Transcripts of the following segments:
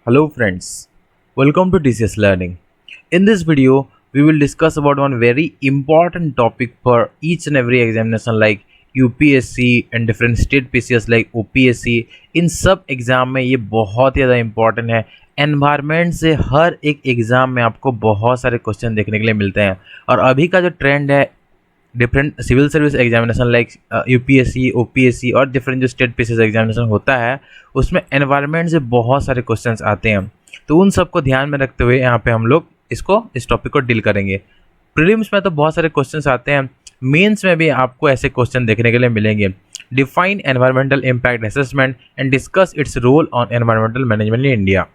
Hello friends, welcome to TCS Learning. In this video, we will discuss about one very important topic for each and every examination like UPSC and different state PCS like OPSC. इन सब exam में ये बहुत ही ज़्यादा important है। Environment से हर एक exam में आपको बहुत सारे क्वेश्चन देखने के लिए मिलते हैं और अभी का जो ट्रेंड है different civil service examination like UPSC OPSC और डिफरेंट जो स्टेट पीसीएस एग्जामिनेशन होता है उसमें एनवायरनमेंट से बहुत सारे क्वेश्चंस आते हैं। तो उन सबको ध्यान में रखते हुए यहाँ पे हम लोग इस टॉपिक को डील करेंगे। प्रीलिम्स में तो बहुत सारे क्वेश्चंस आते हैं, मेंस में भी आपको ऐसे क्वेश्चन देखने के लिए मिलेंगे। Define environmental impact assessment and discuss its roll on environmental management in India.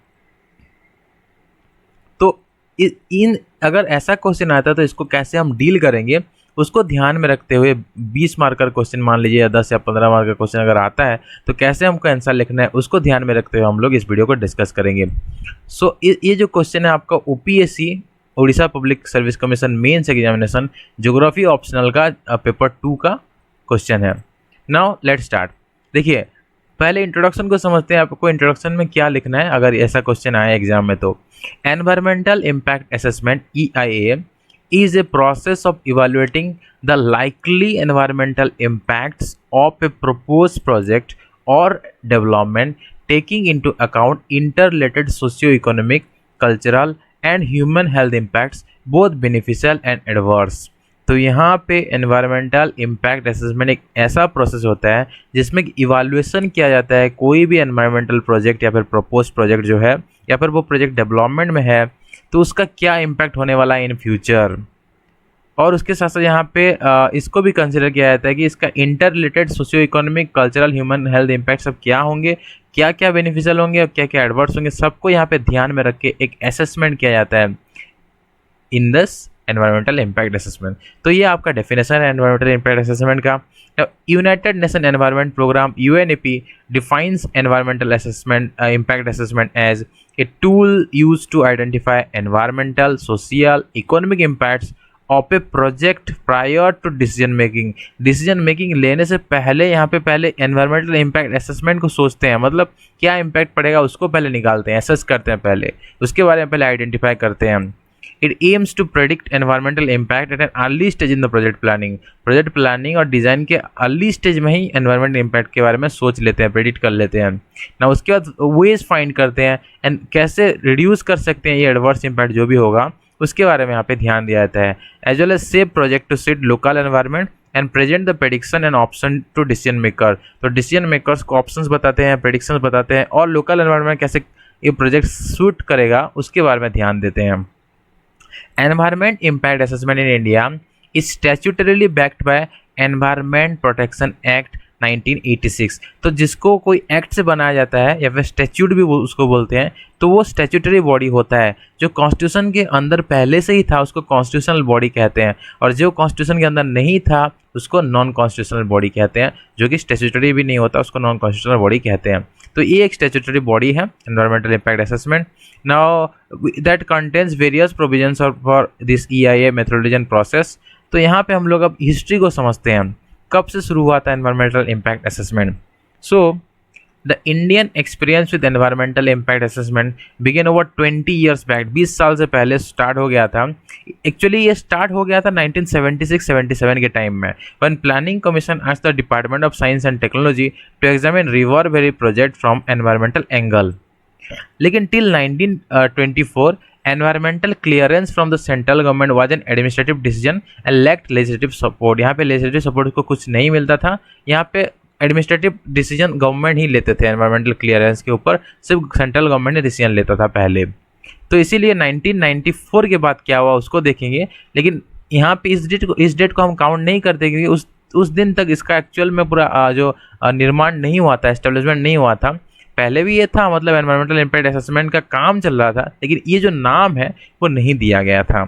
तो इन अगर ऐसा क्वेश्चन आता है तो इसको कैसे हम डील करेंगे उसको ध्यान में रखते हुए 20 मार्क का क्वेश्चन मान लीजिए या 10 या 15 मार्क का क्वेश्चन अगर आता है तो कैसे हमको आंसर लिखना है उसको ध्यान में रखते हुए हम लोग इस वीडियो को डिस्कस करेंगे। सो ये जो क्वेश्चन है आपका OPSC Orissa public service commission mains examination geography optional का पेपर 2 का क्वेश्चन है। Now let start. देखिए पहले इंट्रोडक्शन को समझते हैं, आपको इंट्रोडक्शन में क्या लिखना है अगर ऐसा क्वेश्चन आया एग्जाम में। तो environmental impact assessment EIA is a process of evaluating the likely environmental impacts of a proposed project or development, taking into account interrelated socio-economic, cultural and human health impacts, both beneficial and adverse। तो यहाँ पे environmental impact assessment एक ऐसा process होता है जिसमें इवाल्यूएशन किया जाता है कोई भी एनवायरमेंटल प्रोजेक्ट या फिर प्रपोज प्रोजेक्ट जो है या फिर वो प्रोजेक्ट डेवलपमेंट में है तो उसका क्या इम्पैक्ट होने वाला है इन फ्यूचर। और उसके साथ साथ यहाँ पे इसको भी कंसिडर किया जाता है कि इसका inter related socio economic cultural human health impact सब क्या होंगे, क्या क्या बेनिफिशियल होंगे और क्या क्या एडवर्स होंगे, सबको यहाँ पे ध्यान में रख के एक असेसमेंट किया जाता है in this environmental impact assessment. तो ये आपका डेफिनेशन है एनवायरमेंटल इम्पैक्ट असेसमेंट का। United nation environment programme UNEP defines environmental assessment impact assessment as a tool use to identify environmental social economic impacts of a project prior to decision making लेने से पहले यहाँ पे पहले environmental impact assessment को सोचते हैं, मतलब क्या इम्पैक्ट पड़ेगा उसको पहले निकालते हैं, असेस करते हैं, पहले उसके बारे में पहले आइडेंटिफाई करते हैं। It aims to predict environmental impact at an early stage in the project planning और डिज़ाइन के अर्ली स्टेज में ही एनवायरमेंटल इम्पैक्ट के बारे में सोच लेते हैं, प्रेडिक्ट कर लेते हैं ना। उसके बाद वेज फाइंड करते हैं एंड कैसे रिड्यूस कर सकते हैं ये एडवर्स इम्पैक्ट जो भी होगा उसके बारे में यहाँ पे ध्यान दिया जाता है। As well as save project to seat local environment and present the prediction and option to decision maker. तो डिसीजन मेकर्स को ऑप्शंस बताते हैं, प्रेडिक्शंस बताते हैं और लोकल एनवायरनमेंट कैसे ये प्रोजेक्ट सूट करेगा उसके बारे में ध्यान देते हैं। Environment impact assessment in India is statutorily backed by environment protection act 1986। तो जिसको कोई एक्ट से बनाया जाता है या फिर स्टैट्यूट भी उसको बोलते हैं तो वो स्टैट्यूटरी बॉडी होता है। जो कॉन्स्टिट्यूशन के अंदर पहले से ही था उसको कॉन्स्टिट्यूशनल बॉडी कहते हैं और जो कॉन्स्टिट्यूशन के अंदर नहीं था उसको नॉन कॉन्स्टिट्यूशनल बॉडी कहते हैं, जो कि स्टैट्यूटरी भी नहीं होता उसको नॉन कॉन्स्टिट्यूशनल बॉडी कहते हैं। तो ये एक स्टैट्यूटरी बॉडी है environmental impact assessment. Now that contains various provisions for this EIA methodology and process. तो यहाँ पे हम लोग अब हिस्ट्री को समझते हैं, कब से शुरू हुआ था environmental impact assessment. So the Indian experience with environmental impact assessment began over 20 years back. 20 साल से पहले स्टार्ट हो गया था। एक्चुअली ये स्टार्ट हो गया था 1976-77 के टाइम में when planning commission asked the department of science and technology to examine river valley project from environmental angle. लेकिन till 1924 environmental clearance from the central government was an administrative decision and lacked legislative support. यहाँ पे legislative support को कुछ नहीं मिलता था, यहाँ पे एडमिनिस्ट्रेटिव डिसीजन गवर्नमेंट ही लेते थे एनवायरमेंटल क्लियरेंस के ऊपर, सिर्फ सेंट्रल गवर्नमेंट ने डिसीजन लेता था पहले। तो इसीलिए 1994 के बाद क्या हुआ उसको देखेंगे, लेकिन यहाँ पे इस डेट को हम काउंट नहीं करते क्योंकि उस दिन तक इसका एक्चुअल में पूरा जो निर्माण नहीं हुआ था, एस्टेब्लिशमेंट नहीं हुआ था। पहले भी ये था, मतलब एनवायरमेंटल इम्पैक्ट असेसमेंट का काम चल रहा था, लेकिन ये जो नाम है वो नहीं दिया गया था।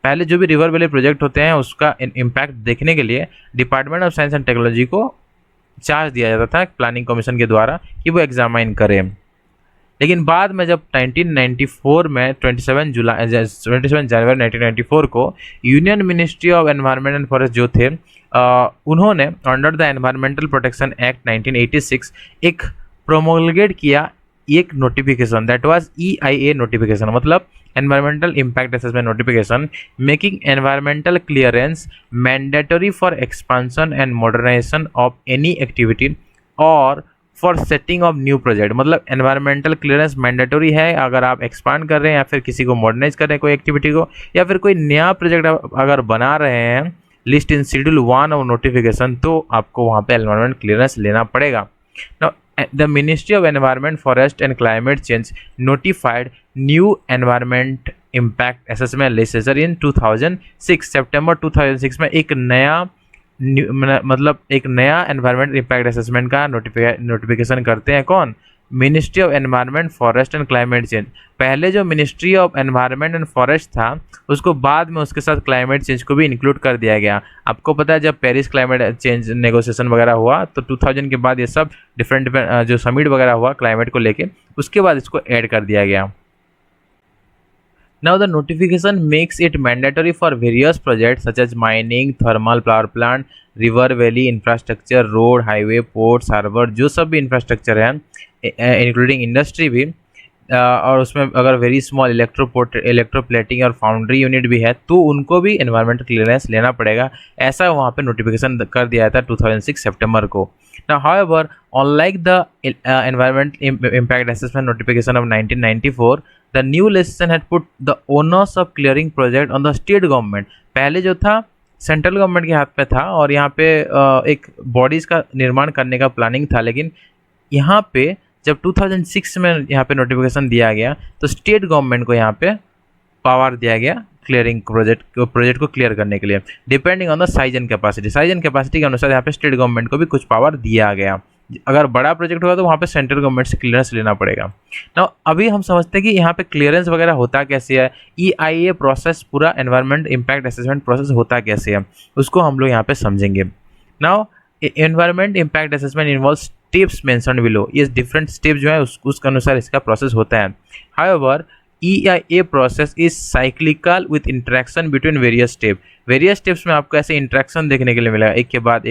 पहले जो भी रिवर वैली प्रोजेक्ट होते हैं उसका इम्पैक्ट देखने के लिए department of science and technology को चार्ज दिया जाता था प्लानिंग कमीशन के द्वारा कि वो एग्जामाइन करें। लेकिन बाद में जब 1994 में 27 जनवरी 1994 को union ministry of environment and forest जो थे उन्होंने under the environmental protection act 1986 एक प्रोमोलगेट किया एक notification, that was EIA notification, मतलब environmental impact assessment notification, making environmental clearance mandatory for expansion and modernisation of any activity और for setting of new project. मतलब environmental clearance mandatory है अगर आप expand कर रहे हैं या फिर किसी को मॉडर्नाइज कर रहे हैं कोई एक्टिविटी को, या फिर कोई नया प्रोजेक्ट अगर बना रहे हैं list in schedule 1 of notification, तो आपको वहाँ पे एनवायरमेंट क्लियरेंस लेना पड़ेगा। Now, the Ministry of Environment, Forest and Climate Change notified new environment impact assessment legislation in 2006, सितंबर 2006 में एक नया मतलब एक नया एनवायरमेंट इम्पैक्ट असेसमेंट का नोटिफिकेशन करते हैं कौन? Ministry of environment forest and climate change. पहले जो ministry of environment and forest था उसको बाद में उसके साथ क्लाइमेट चेंज को भी इंक्लूड कर दिया गया। आपको पता है जब पेरिस क्लाइमेट चेंज नेगोशिएशन वगैरह हुआ तो 2000 के बाद ये सब डिफरेंट जो समिट वगैरह हुआ क्लाइमेट को लेके, उसके बाद इसको ऐड कर दिया गया। Now the notification makes it mandatory for various projects such as mining, thermal power plant, river valley infrastructure, road, highway, ports, harbor, जो सब भी इंफ्रास्ट्रक्चर है इंक्लूडिंग इंडस्ट्री भी, और उसमें अगर वेरी स्मॉल इलेक्ट्रोप्लेटिंग और फाउंड्री यूनिट भी है तो उनको भी एनवायरमेंटल क्लियरेंस लेना पड़ेगा। ऐसा वहाँ पे नोटिफिकेशन कर दिया था 2006 सितंबर को। Now, however, unlike the environment impact assessment notification of 1994, the new legislation had put the onus of clearing project on the state government। पहले जो था सेंट्रल गवर्नमेंट के हाथ पे था और यहाँ पे एक बॉडीज़ का निर्माण करने का प्लानिंग था, लेकिन यहाँ पे जब 2006 में यहाँ पे नोटिफिकेशन दिया गया तो स्टेट गवर्नमेंट को यहाँ पे पावर दिया गया क्लियरिंग प्रोजेक्ट को क्लियर करने के लिए, depending on the size and capacity के अनुसार यहाँ पे स्टेट गवर्नमेंट को भी कुछ पावर दिया गया। अगर बड़ा प्रोजेक्ट होगा तो वहाँ पे सेंट्रल गवर्नमेंट से क्लियरेंस लेना पड़ेगा। ना अभी हम समझते हैं कि यहाँ पे क्लियरेंस वगैरह होता कैसे है, EIA प्रोसेस, पूरा एनवायरमेंट इम्पैक्ट असेसमेंट प्रोसेस होता कैसे है, उसको हम लोग यहाँ पे समझेंगे। Now environment impact assessment involve steps mentioned below, ये डिफरेंट स्टेप जो है उसके अनुसार इसका प्रोसेस होता है। However EIA process is cyclical with interaction between various steps में आपको ऐसे इंटरेक्शन देखने के लिए मिलेगा, एक के बाद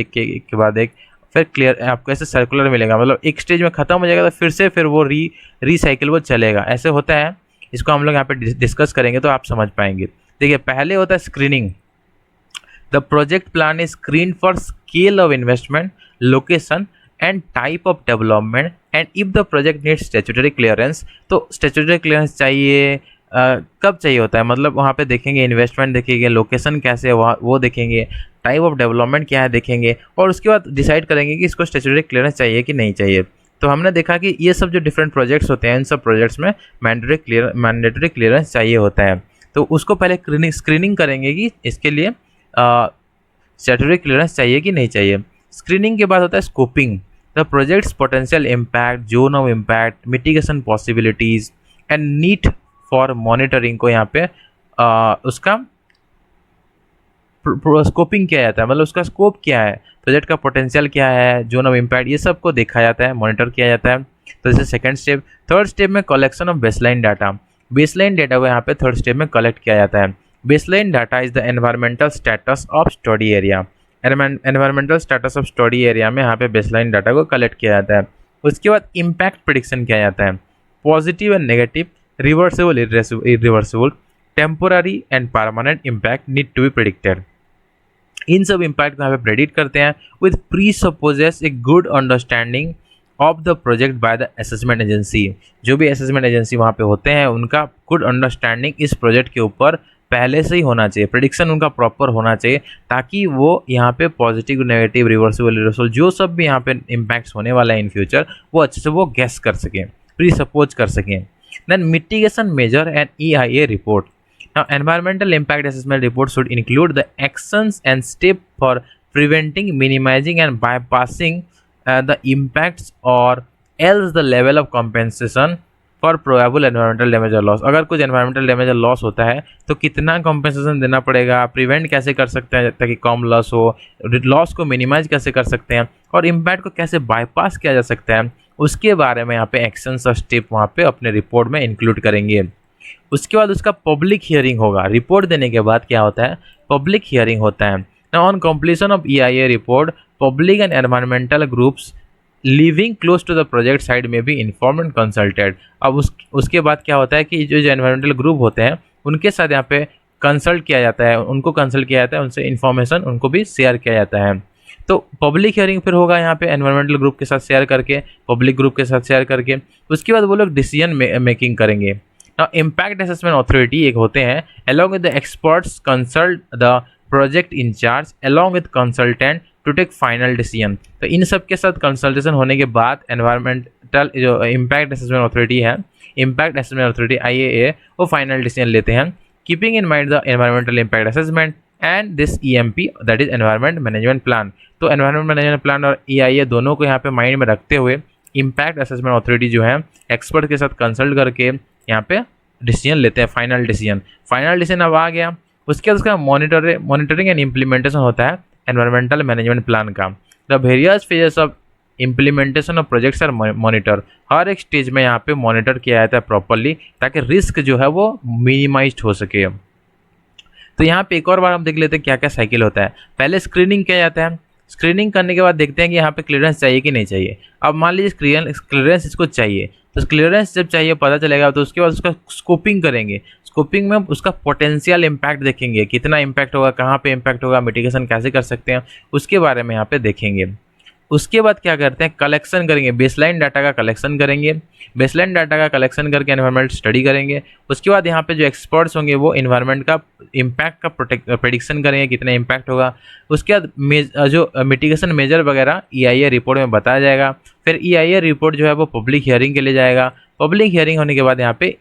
एक, फिर क्लियर आपको ऐसे सर्कुलर मिलेगा, मतलब एक स्टेज में खत्म हो जाएगा तो फिर वो रिसाइकिल वो चलेगा, ऐसे होता है। इसको हम लोग यहाँ पे डिस्कस करेंगे तो आप समझ पाएंगे। देखिए पहले होता है screening. The project plan is screen for scale of investment, location and type of development and if the project needs statutory clearance, तो स्टैट्यूटरी क्लियरेंस चाहिए कब चाहिए होता है, मतलब वहाँ पे देखेंगे इन्वेस्टमेंट देखेंगे, लोकेशन कैसे है वो देखेंगे, टाइप ऑफ डेवलपमेंट क्या है देखेंगे, और उसके बाद डिसाइड करेंगे कि इसको स्टैट्यूटरी क्लियरेंस चाहिए कि नहीं चाहिए। तो हमने देखा कि ये सब जो डिफरेंट प्रोजेक्ट्स होते हैं इन सब प्रोजेक्ट्स में मैंडेटरी क्लियरेंस चाहिए होता है। तो उसको पहले स्क्रीनिंग करेंगे कि इसके लिए स्टैट्यूटरी क्लियरेंस चाहिए कि नहीं चाहिए। स्क्रीनिंग के बाद होता है scoping, the projects potential impact, zone of impact, mitigation possibilities and need for monitoring को यहाँ पे उसका स्कोपिंग किया जाता है, मतलब उसका स्कोप क्या है, प्रोजेक्ट का पोटेंशियल क्या है, जोन ऑफ इम्पैक्ट, ये सब को देखा जाता है, मॉनिटर किया जाता है। तो जैसे सेकंड स्टेप। थर्ड स्टेप में कलेक्शन ऑफ बेसलाइन डाटा को यहाँ पे थर्ड स्टेप में कलेक्ट किया जाता है। Baseline data is the environmental status of study area. Environmental status of study area में यहाँ पे बेसलाइन डाटा को कलेक्ट किया जाता है। उसके बाद इम्पैक्ट प्रेडिक्शन किया जाता है, positive and negative, reversible irreversible, temporary and permanent impact need to be predicted. इन सब इम्पैक्ट को यहाँ पे प्रेडिक्ट करते हैं with presupposes a good understanding of the project by the assessment agency. जो भी असेसमेंट एजेंसी वहाँ पे होते हैं उनका गुड अंडरस्टैंडिंग इस प्रोजेक्ट के ऊपर पहले से ही होना चाहिए, प्रेडिक्शन उनका प्रॉपर होना चाहिए, ताकि वो यहाँ पे पॉजिटिव, नेगेटिव, रिवर्सिबल, इरिवर्सिबल जो सब भी यहाँ पे इम्पैक्ट्स होने वाला है इन फ्यूचर वो अच्छे से वो गेस कर सकें, प्री सपोज कर सकें। Then mitigation measure and EIA report. Now, environmental impact assessment report should include the actions and steps for preventing, minimizing, and bypassing the impacts, or else the level of compensation for probable environmental damage or loss। अगर कुछ environmental damage or loss होता है तो कितना compensation देना पड़ेगा, prevent कैसे कर सकते हैं ताकि कम loss हो, loss को minimize कैसे कर सकते हैं, और impact को कैसे bypass किया जा सकता है, उसके बारे में यहाँ पे एक्शंस और स्टेप वहाँ पे अपने रिपोर्ट में इंक्लूड करेंगे। उसके बाद उसका पब्लिक हियरिंग होगा। रिपोर्ट देने के बाद क्या होता है, पब्लिक हियरिंग होता है। Now on completion of EIA report, public and environmental groups living close to the project side में भी इन्फॉर्म एंड कंसल्टेड। अब उसके बाद क्या होता है कि जो एनवायरमेंटल ग्रुप होते हैं उनके साथ यहाँ पे कंसल्ट किया जाता है, उनको कंसल्ट किया जाता है, उनसे इन्फॉर्मेशन उनको भी शेयर किया जाता है। तो पब्लिक हियरिंग फिर होगा यहाँ पे एनवायरमेंटल ग्रुप के साथ शेयर करके, पब्लिक ग्रुप के साथ शेयर करके, उसके बाद वो लोग डिसीजन मेकिंग करेंगे। इम्पैक्ट असेसमेंट अथॉरिटी एक होते हैं, along with the experts consult the project incharge along with consultant to take final decision. तो इन सब के साथ कंसल्टेशन होने के बाद एनवायरमेंटल जो इम्पैक्ट असेसमेंट अथॉरिटी है, इम्पैक्ट असेसमेंट अथॉरिटी IAA, वो फाइनल डिसीजन लेते हैं, keeping in mind the environmental impact assessment and this EMP that is environment management plan. तो एनवायरमेंट मैनेजमेंट प्लान और EIA दोनों को यहाँ पे माइंड में रखते हुए इम्पैक्ट असेसमेंट अथॉरिटी जो है एक्सपर्ट के साथ कंसल्ट करके यहाँ पे डिसीजन लेते हैं, फाइनल डिसीजन। फाइनल डिसीजन अब आ गया, उसके बाद उसका मॉनिटरिंग एंड इम्प्लीमेंटेशन होता है एनवायरमेंटल मैनेजमेंट प्लान का। The various phases of implementation of projects are monitor. हर एक स्टेज में यहाँ पे मॉनिटर किया जाता है प्रॉपरली, ताकि रिस्क जो है वो मिनिमाइज हो सके। तो यहाँ पे एक और बार हम देख लेते हैं क्या क्या साइकिल होता है। पहले स्क्रीनिंग किया जाता है, स्क्रीनिंग करने के बाद देखते हैं कि यहाँ पे क्लियरेंस चाहिए कि नहीं चाहिए। अब मान लीजिए क्लियरेंस इसको चाहिए, तो क्लियरेंस जब चाहिए पता चलेगा, तो उसके बाद उसका स्कोपिंग करेंगे। स्कोपिंग में उसका पोटेंशियल इम्पैक्ट देखेंगे, कितना इम्पैक्ट होगा, कहाँ पे इम्पैक्ट होगा, मिटिगेशन कैसे कर सकते हैं, उसके बारे में यहाँ पे देखेंगे। उसके बाद क्या करते हैं, कलेक्शन करेंगे, बेसलाइन डाटा का कलेक्शन करेंगे। बेसलाइन डाटा का कलेक्शन करके एनवायरमेंट स्टडी करेंगे। उसके बाद यहाँ पे जो एक्सपर्ट्स होंगे वो एनवायरमेंट का इम्पैक्ट का प्रेडिक्शन करेंगे, कितना इम्पैक्ट होगा। उसके बाद जो मिटिगेशन मेजर वगैरह EIA रिपोर्ट में बताया जाएगा। फिर EIA रिपोर्ट जो है वो पब्लिक हियरिंग के लिए जाएगा। पब्लिक हियरिंग होने के बाद यहाँ पे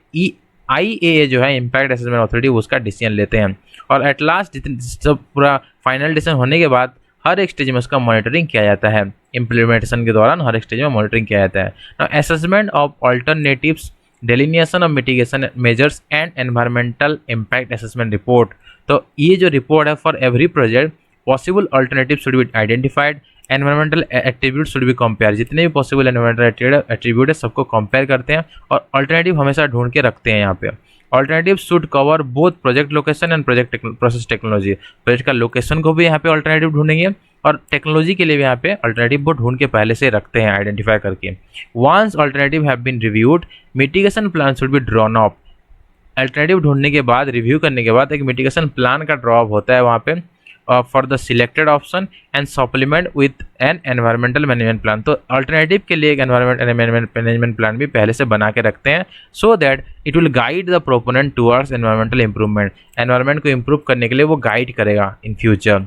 IAA जो है इम्पैक्ट असेसमेंट अथॉरिटी उसका डिसीजन लेते हैं। और एट लास्ट सब पूरा फाइनल डिसीजन होने के बाद हर एक स्टेज में उसका मॉनिटरिंग किया जाता है। इम्प्लीमेंटेशन के दौरान हर एक स्टेज में मॉनिटरिंग किया जाता है। Assessment of alternatives, delineation of mitigation measures and environmental impact assessment report. तो ये जो रिपोर्ट है, for every project possible alternative should be identified, environmental attribute should be compare. जितने भी पॉसिबल एनवायरमेंटल एट्रीब्यूट है सबको कंपेयर करते हैं और अल्टरनेटिव हमेशा ढूंढ के रखते हैं यहाँ पे। Alternative should cover both project location and project process technology. Project का लोकेशन को भी यहाँ पे ऑल्टरनेटिव ढूंढेंगे और टेक्नोलॉजी के लिए भी यहाँ पे अल्टरनेटिव वो ढूंढ के पहले से रखते हैं आइडेंटिफाई करके। Once alternative have been reviewed, mitigation plan should be drawn up. Alternative ढूंढने के बाद, रिव्यू करने के बाद एक मिटिगेशन प्लान का ड्रॉ अप होता है वहाँ पे for the selected option and supplement with an environmental management plan. तो अल्टरनेटिव के लिए एक एनवायरमेंट मैनेजमेंट प्लान भी पहले से बना के रखते हैं, so that it will guide the proponent towards environmental improvement. Environment को इम्प्रूव करने के लिए वो गाइड करेगा इन फ्यूचर।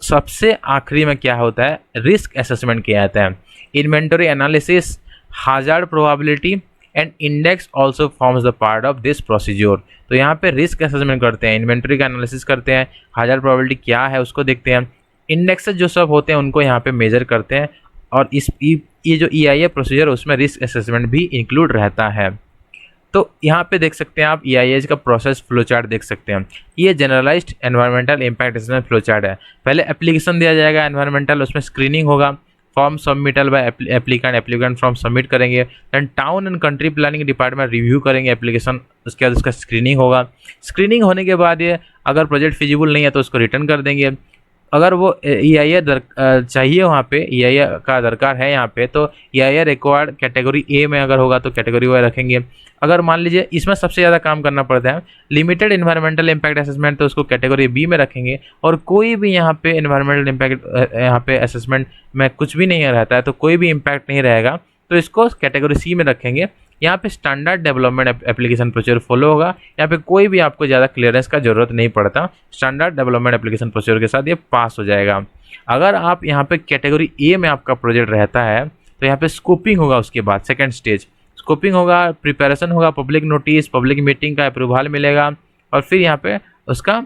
सबसे आखिरी में क्या होता है, रिस्क असेसमेंट किया जाता है। Inventory analysis, hazard probability and index also forms the part of this procedure. तो यहाँ पे रिस्क असेसमेंट करते हैं, इन्वेंटरी का एनालिसिस करते हैं, हाजार्ड प्रोबेबिलिटी क्या है उसको देखते हैं, इंडेक्सेस जो सब होते हैं उनको यहाँ पे मेजर करते हैं। और ये जो EIA प्रोसीजर उसमें रिस्क असेसमेंट भी इंक्लूड रहता है। तो यहाँ पे देख सकते हैं आप EIA का प्रोसेस फ्लो चार्ट देख सकते हैं। ये generalised environmental impact assessment flow chart है। पहले एप्लीकेशन दिया जाएगा एनवायरमेंटल, उसमें स्क्रीनिंग होगा, form submittal by applicant form submit करेंगे। Then town and country planning department review करेंगे एप्लीकेशन, उसके बाद उसका स्क्रीनिंग होगा। स्क्रीनिंग होने के बाद ये अगर प्रोजेक्ट फिजिबल नहीं है तो उसको रिटर्न कर देंगे। अगर वो EIA चाहिए वहाँ पे, EIA का दरकार है यहाँ पे, तो EIA रिक्वायर्ड कैटेगरी A में अगर होगा तो कैटेगरी वाई रखेंगे। अगर मान लीजिए इसमें सबसे ज़्यादा काम करना पड़ता है लिमिटेड इन्वायरमेंटल इम्पैक्ट असेसमेंट, तो उसको कैटेगरी B में रखेंगे। और कोई भी यहाँ पे इन्वायरमेंटल इम्पैक्ट यहाँ पे असेसमेंट में कुछ भी नहीं रहता है, तो कोई भी इम्पैक्ट नहीं रहेगा, तो इसको कैटेगरी C में रखेंगे। यहाँ पे standard development application procedure follow होगा। यहाँ पे कोई भी आपको ज़्यादा क्लियरेंस का जरूरत नहीं पड़ता, स्टैंडर्ड डेवलपमेंट एप्लीकेशन प्रोसीजर के साथ ये पास हो जाएगा। अगर आप यहाँ पे कैटेगरी A में आपका प्रोजेक्ट रहता है तो यहाँ पे स्कोपिंग होगा, उसके बाद सेकंड स्टेज स्कोपिंग होगा, प्रिपरेशन होगा, पब्लिक नोटिस, पब्लिक मीटिंग का अप्रूवल मिलेगा, और फिर यहाँ पे उसका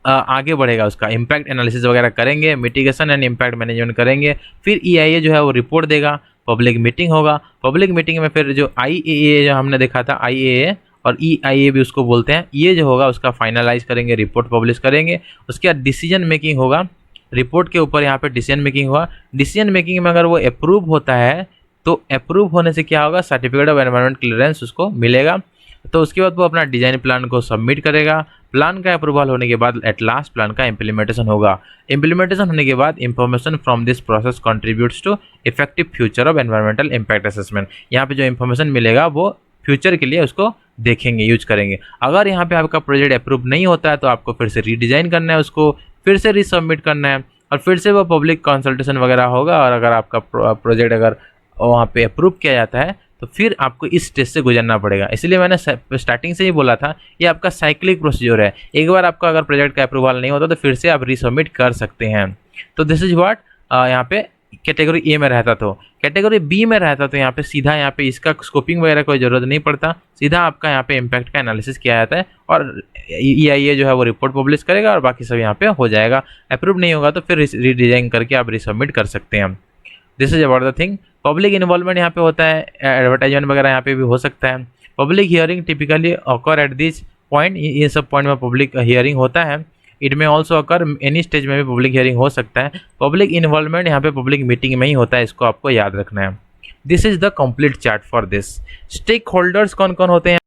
आगे बढ़ेगा, उसका इम्पैक्ट एनालिसिस वगैरह करेंगे, मिटिगेशन एंड इम्पैक्ट मैनेजमेंट करेंगे। फिर EIA जो है वो रिपोर्ट देगा, पब्लिक मीटिंग होगा, पब्लिक मीटिंग में फिर जो IAA जो हमने देखा था, IAA और EIA भी उसको बोलते हैं, ये जो होगा उसका फाइनलाइज करेंगे, रिपोर्ट पब्लिश करेंगे। उसके बाद डिसीजन मेकिंग होगा, रिपोर्ट के ऊपर यहाँ पे डिसीजन मेकिंग हुआ। डिसीजन मेकिंग में अगर वो अप्रूव होता है तो अप्रूव होने से क्या होगा, सर्टिफिकेट ऑफ एनवायरमेंट क्लियरेंस उसको मिलेगा। तो उसके बाद वो अपना डिजाइन प्लान को सबमिट करेगा। प्लान का अप्रूवल होने के बाद एट लास्ट प्लान का इम्प्लीमेंटेशन होगा। इम्प्लीमेंटेशन होने के बाद information from this process contributes to effective future of environmental impact assessment. यहाँ पे जो इन्फॉर्मेशन मिलेगा वो फ्यूचर के लिए उसको देखेंगे, यूज करेंगे। अगर यहाँ पे आपका प्रोजेक्ट अप्रूव नहीं होता है तो आपको फिर से रीडिज़ाइन करना है, उसको फिर से रीसबमिट करना है और फिर से वो पब्लिक कंसल्टेशन वगैरह होगा। और अगर आपका प्रोजेक्ट अगर वहाँ पे अप्रूव किया जाता है तो फिर आपको इस स्टेज से गुजरना पड़ेगा। इसलिए मैंने स्टार्टिंग से ही बोला था ये आपका साइक्लिक प्रोसीजर है। एक बार आपका अगर प्रोजेक्ट का अप्रूवल नहीं होता तो फिर से आप रीसबमिट कर सकते हैं। तो दिस इज व्हाट यहाँ पे कैटेगरी ए में रहता। तो कैटेगरी बी में रहता तो यहाँ पे सीधा यहाँ पे इसका स्कोपिंग वगैरह कोई ज़रूरत नहीं पड़ता, सीधा आपका यहाँ पे इम्पैक्ट का एनालिसिस किया जाता है और EIA जो है वो रिपोर्ट पब्लिश करेगा और बाकी सब यहाँ पे हो जाएगा। अप्रूव नहीं होगा तो फिर रीडिजाइन करके आप रीसबमिट कर सकते हैं। This is about the thing. Public involvement यहाँ पे होता है, एडवर्टाइजमेंट वगैरह यहाँ पे भी हो सकता है। Public hearing typically occur at this point, ये सब पॉइंट में पब्लिक हियरिंग होता है। इट में ऑल्सो अकर एनी स्टेज में भी पब्लिक हियरिंग हो सकता है। पब्लिक इन्वॉल्वमेंट यहाँ पे पब्लिक मीटिंग में ही होता है, इसको आपको याद रखना है। This is the complete chart for this. Stakeholders कौन कौन होते हैं